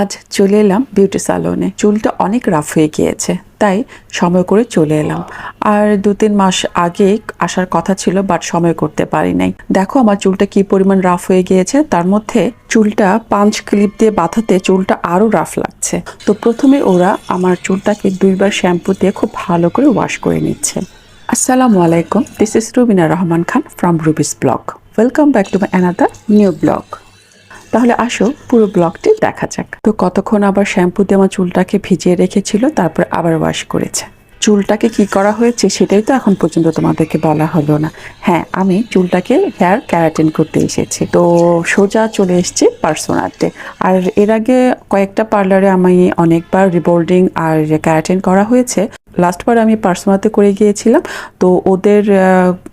আজ চলে এলাম বিউটি সালনে। চুলটা অনেক রাফ হয়ে গিয়েছে, তাই সময় করে চলে এলাম। আর 2-3 মাস আগে আসার কথা ছিল, বাট সময় করতে পারি নাই। দেখো আমার চুলটা কি পরিমাণ রাফ হয়ে গিয়েছে, তার মধ্যে চুলটা পাঞ্চ ক্লিপ দিয়ে বাঁধাতে চুলটা আরো রাফ লাগছে। তো প্রথমে ওরা আমার চুলটাকে 2বার শ্যাম্পু দিয়ে খুব ভালো করে ওয়াশ করে নিচ্ছে। আসসালামু আলাইকুম, this is Rubina Rahman Khan from Rubi's blog. Welcome back to my another new blog. তাহলে আসো পুরো ব্লগটি দেখা যাক। তো কতক্ষণ আবার শ্যাম্পু দিয়ে আমার চুলটাকে ভিজিয়ে রেখেছিল, তারপর আবার ওয়াশ করেছে। চুলটাকে কি করা হয়েছে সেটাই তো এখন পর্যন্ত তোমাদেরকে বলা হলো না। হ্যাঁ, আমি চুলটাকে হেয়ার ক্যারাটিন করতে এসেছি, তো সোজা চলে এসেছি পার্সোনাতে। আর এর আগে কয়েকটা পার্লারে আমি অনেকবার রিবোল্ডিং আর ক্যারাটিন করা হয়েছে। লাস্টবার আমি পার্সোনাতে করে গিয়েছিলাম, তো ওদের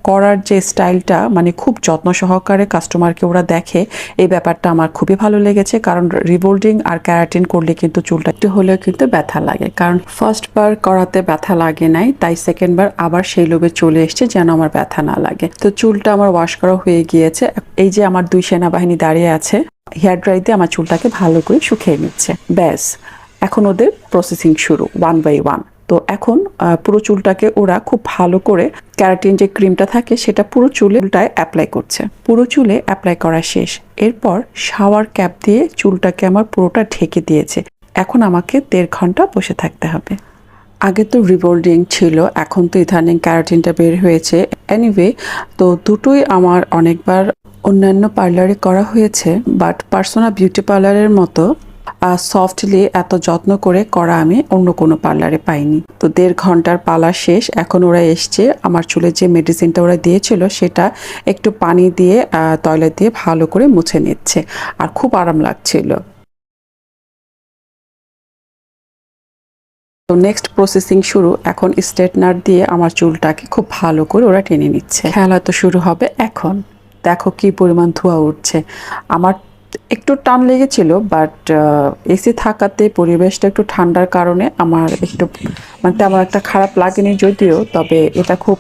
করার যে স্টাইলটা মানে খুব যত্ন সহকারে কাস্টমারকে ওরা দেখে, এই ব্যাপারটা আমার খুবই ভালো লেগেছে। কারণ রিবোল্ডিং আর ক্যারাটিন করলে কিন্তু চুলটা একটু হলেও কিন্তু ব্যথা লাগে, কারণ ফার্স্টবার করাতে ব্যথা লাগে নাই, তাই সেকেন্ডবার আবার সেই লোভে চলে এসছে যেন আমার ব্যথা না লাগে। তো চুলটা আমার ওয়াশ করা হয়ে গিয়েছে। এই যে আমার 2 সেনাবাহিনী দাঁড়িয়ে আছে, হেয়ার ড্রাই দিয়ে আমার চুলটাকে ভালো করে শুকিয়ে নিচ্ছে। ব্যাস, এখন ওদের প্রসেসিং শুরু 1 বাই 1। তো এখন পুরো চুলটাকে ওরা খুব ভালো করে ক্যারাটিন যে ক্রিমটা থাকে সেটা পুরো চুলটায় অ্যাপ্লাই করছে। পুরো চুলে অ্যাপ্লাই করা শেষ। এরপর শাওয়ার ক্যাপ দিয়ে চুলটাকে আমার পুরোটা ঢেকে দিয়েছে। এখন আমাকে 1.5 ঘন্টা বসে থাকতে হবে। আগে তো রিবোল্ডিং ছিল, এখন তো ইদানিং ক্যারাটিনটা বের হয়েছে। এনিওয়ে, তো দুটোই আমার অনেকবার অন্যান্য পার্লারে করা হয়েছে, বাট পার্সোনা বিউটি পার্লারের মতো সফটলি এত যত্ন করে করা আমি অন্য কোনো পার্লারে পাইনি। তো 1.5 ঘন্টার পালা শেষ। এখন ওরা এসছে, আমার চুলের যে মেডিসিনটা ওরা দিয়েছিল সেটা একটু পানি দিয়ে টয়লেট দিয়ে ভালো করে মুছে নিচ্ছে, আর খুব আরাম লাগছিল। তো নেক্সট প্রসেসিং শুরু। এখন স্ট্রেটনার দিয়ে আমার চুলটাকে খুব ভালো করে ওরা টেনে নিচ্ছে। খেলা তো শুরু হবে এখন। দেখো কি পরিমাণ ধোঁয়া উঠছে। আমার একটু টান লেগেছিল, বাট এসি থাকাতে পরিবেশটা একটু ঠান্ডার কারণে আমার একটু মানে তেমন একটা খারাপ লাগেনি যদিও। তবে এটা খুব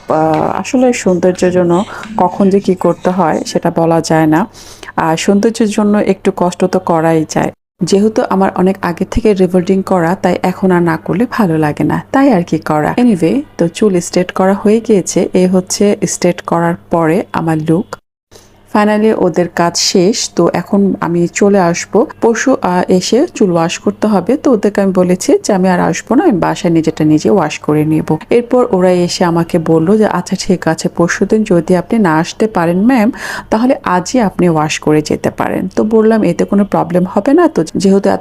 আসলে সৌন্দর্যের জন্য কখন যে কি করতে হয় সেটা বলা যায় না। আর সৌন্দর্যের জন্য একটু কষ্ট তো করাই যায়। যেহেতু আমার অনেক আগে থেকে রিবোল্ডিং করা, তাই এখন আর না করলে ভালো লাগে না, তাই আর কি করা। এনিওয়ে, তো চুল স্ট্রেট করা হয়ে গিয়েছে। এই হচ্ছে স্ট্রেট করার পরে আমার লুক। ফাইনালি ওদের কাজ শেষ। তো এখন আমি চলে আসব। পরশু এসে চুল ওয়াশ করতে হবে। তো ওদেরকে আমি বলেছি যে আমি আর আসবো না, আমি বাসায় নিজেটা নিজে ওয়াশ করে নেব। এরপর ওরা এসে আমাকে বললো যে আচ্ছা ঠিক আছে, পরশুদিন যদি আপনি না আসতে পারেন ম্যাম, তাহলে আজই আপনি ওয়াশ করে যেতে পারেন। তো বললাম এতে কোনো প্রবলেম হবে না, তো যেহেতু এত